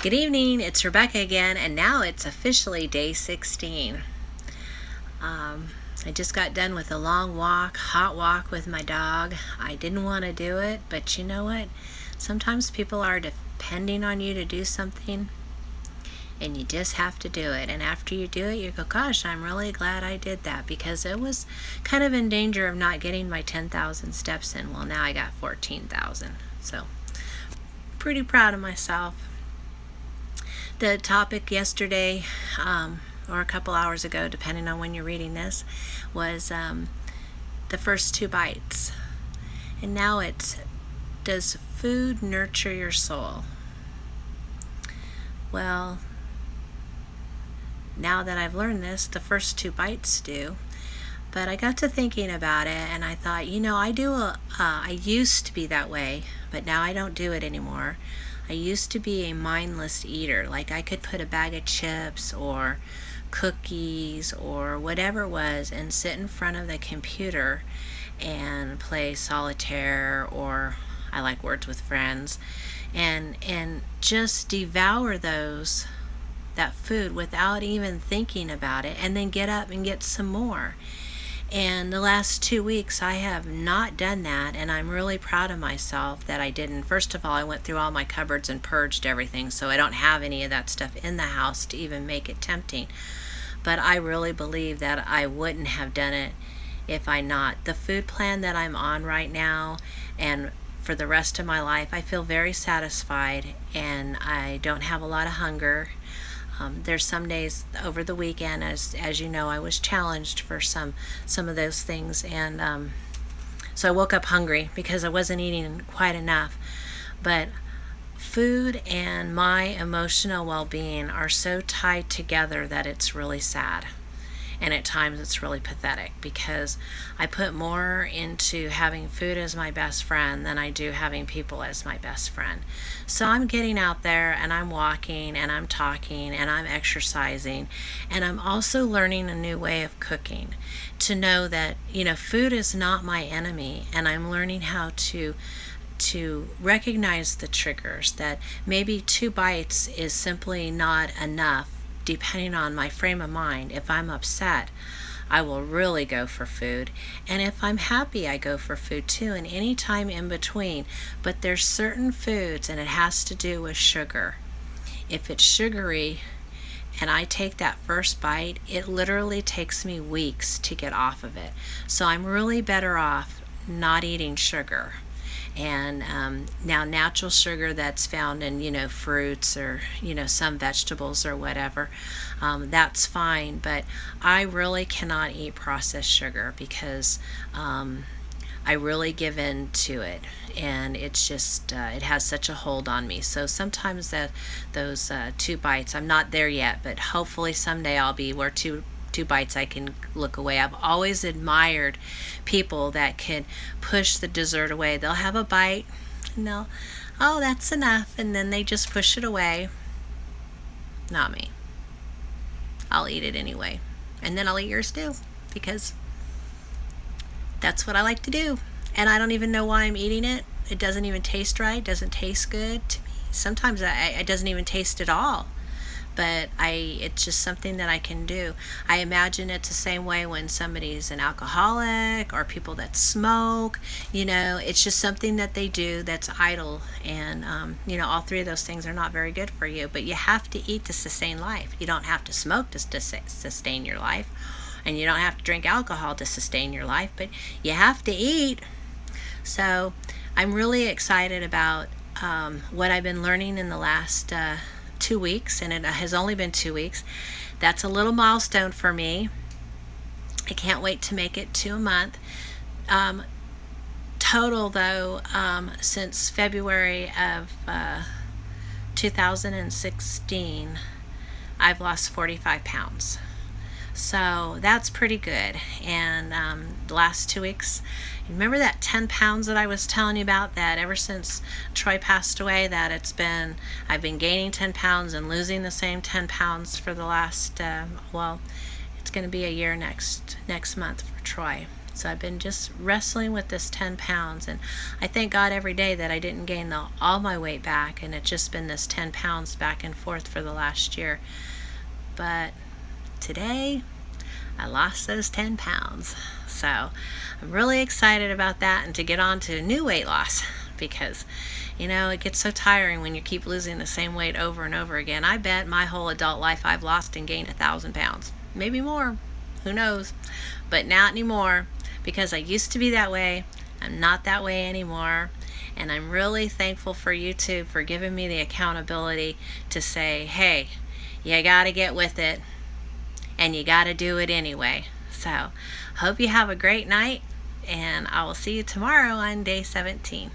Good evening, it's Rebecca again, and now it's officially day 16. I just got done with a long walk, hot walk with my dog. I didn't want to do it, but you know what? Sometimes people are depending on you to do something, and you just have to do it. And after you do it, you go, gosh, I'm really glad I did that, because it was kind of in danger of not getting my 10,000 steps in. Well, now I got 14,000, so pretty proud of myself. The topic yesterday, or a couple hours ago, depending on when you're reading this, was the first 2 bites. And now it's, does food nurture your soul? Well, now that I've learned this, the first 2 bites do. But I got to thinking about it, and I thought, I used to be that way, but now I don't do it anymore. I used to be a mindless eater. Like, I could put a bag of chips or cookies or whatever it was and sit in front of the computer and play solitaire, or I like Words with Friends, and just devour that food without even thinking about it, and then get up and get some more. And the last 2 weeks, I have not done that, and I'm really proud of myself that I didn't. First of all, I went through all my cupboards and purged everything, so I don't have any of that stuff in the house to even make it tempting. But I really believe that I wouldn't have done it if I not. The food plan that I'm on right now, and for the rest of my life, I feel very satisfied, and I don't have a lot of hunger. There's some days over the weekend, as you know, I was challenged for some of those things, and so I woke up hungry because I wasn't eating quite enough. But food and my emotional well-being are so tied together that it's really sad. And at times it's really pathetic, because I put more into having food as my best friend than I do having people as my best friend. So I'm getting out there, and I'm walking, and I'm talking, and I'm exercising, and I'm also learning a new way of cooking, to know that food is not my enemy, and I'm learning how to recognize the triggers, that maybe 2 bites is simply not enough. Depending on my frame of mind, if I'm upset, I will really go for food, and if I'm happy, I go for food too, and any time in between. But there's certain foods, and it has to do with sugar. If it's sugary and I take that first bite, it literally takes me weeks to get off of it. So I'm really better off not eating sugar. And now natural sugar that's found in fruits, or some vegetables or whatever, that's fine. But I really cannot eat processed sugar, because I really give in to it, and it's just it has such a hold on me. So sometimes those 2 bites, I'm not there yet, but hopefully someday I'll be where two bites I can look away. I've always admired people that can push the dessert away. They'll have a bite, and oh, that's enough, and then they just push it away. Not me. I'll eat it anyway, and then I'll eat yours too, because that's what I like to do. And I don't even know why I'm eating it. It doesn't even taste right. It doesn't taste good to me. Sometimes it doesn't even taste at all. But it's just something that I can do. I imagine it's the same way when somebody's an alcoholic, or people that smoke. It's just something that they do that's idle, and all 3 of those things are not very good for you. But you have to eat to sustain life. You don't have to smoke to sustain your life, and you don't have to drink alcohol to sustain your life, but you have to eat. So I'm really excited about what I've been learning in the last 2 weeks, and it has only been 2 weeks. That's a little milestone for me. I can't wait to make it to a month. Total, though, since February of 2016, I've lost 45 pounds. So that's pretty good. And the last 2 weeks, remember that 10 pounds that I was telling you about, that ever since Troy passed away, that I've been gaining 10 pounds and losing the same 10 pounds for the last, it's going to be a year next month for Troy. So I've been just wrestling with this 10 pounds, and I thank God every day that I didn't gain all my weight back, and it's just been this 10 pounds back and forth for the last year. But today, I lost those 10 pounds. So I'm really excited about that, and to get on to new weight loss, because it gets so tiring when you keep losing the same weight over and over again. I bet my whole adult life I've lost and gained 1,000 pounds, maybe more, who knows, but not anymore, because I used to be that way. I'm not that way anymore, and I'm really thankful for YouTube for giving me the accountability to say, hey, you gotta get with it, and you gotta do it anyway. So hope you have a great night, and I will see you tomorrow on day 17.